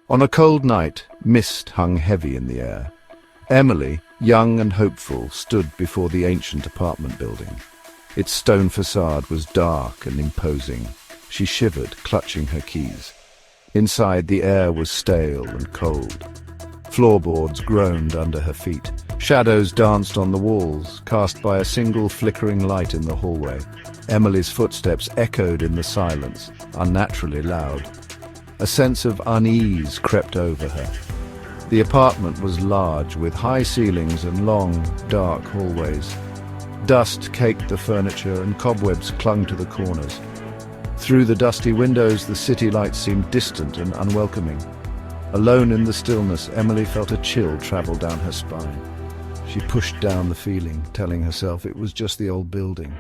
On a cold night, mist hung heavy in the air. Emily, young and hopeful, stood before the ancient apartment building. Its stone facade was dark and imposing. She shivered, clutching her keys. Inside, the air was stale and cold. Floorboards groaned under her feet. Shadows danced on the walls, cast by a single flickering light in the hallway. Emily's footsteps echoed in the silence, unnaturally loud. A sense of unease crept over her. The apartment was large, with high ceilings and long, dark hallways. Dust caked the furniture and cobwebs clung to the corners. Through the dusty windows, the city lights seemed distant and unwelcoming. Alone in the stillness, Emily felt a chill travel down her spine. She pushed down the feeling, telling herself it was just the old building.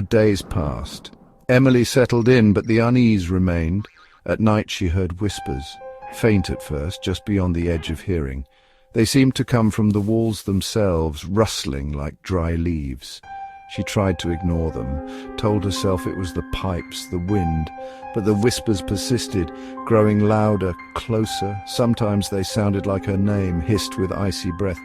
Days passed. Emily settled in, but the unease remained. At night she heard whispers, faint at first, just beyond the edge of hearing. They seemed to come from the walls themselves, rustling like dry leaves. She tried to ignore them, told herself it was the pipes, the wind, but the whispers persisted, growing louder, closer. Sometimes they sounded like her name, hissed with icy breath.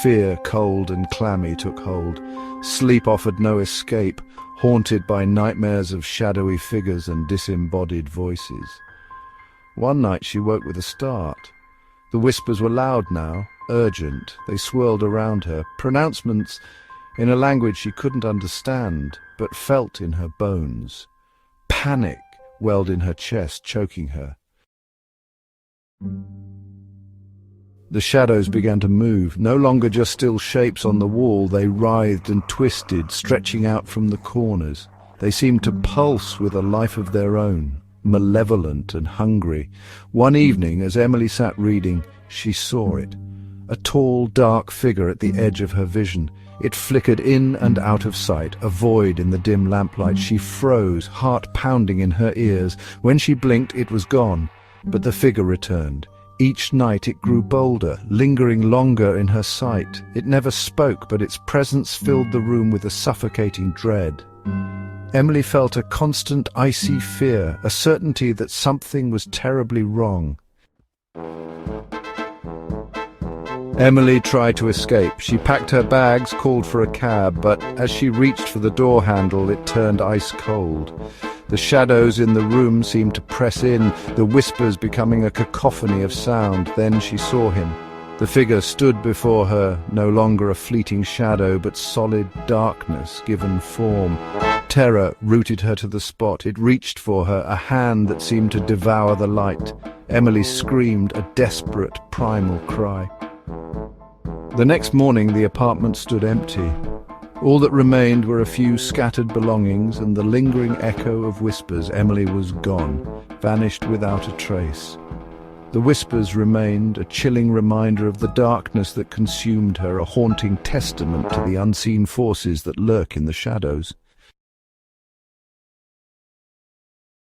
Fear, cold and clammy, took hold. Sleep offered no escape, haunted by nightmares of shadowy figures and disembodied voices. One night she woke with a start. The whispers were loud now, urgent. They swirled around her, pronouncements in a language she couldn't understand, but felt in her bones. Panic welled in her chest, choking her. The shadows began to move, no longer just still shapes on the wall. They writhed and twisted, stretching out from the corners. They seemed to pulse with a life of their own, malevolent and hungry. One evening, as Emily sat reading, she saw it. A tall, dark figure at the edge of her vision. It flickered in and out of sight, a void in the dim lamplight. She froze, heart pounding in her ears. When she blinked, it was gone, but the figure returned. Each night it grew bolder, lingering longer in her sight. It never spoke, but its presence filled the room with a suffocating dread. Emily felt a constant icy fear, a certainty that something was terribly wrong. Emily tried to escape. She packed her bags, called for a cab, but as she reached for the door handle, it turned ice cold. The shadows in the room seemed to press in, the whispers becoming a cacophony of sound. Then she saw him. The figure stood before her, no longer a fleeting shadow, but solid darkness given form. Terror rooted her to the spot. It reached for her, a hand that seemed to devour the light. Emily screamed, a desperate, primal cry. The next morning the apartment stood empty. All that remained were a few scattered belongings and the lingering echo of whispers. Emily was gone, vanished without a trace. The whispers remained, a chilling reminder of the darkness that consumed her, a haunting testament to the unseen forces that lurk in the shadows.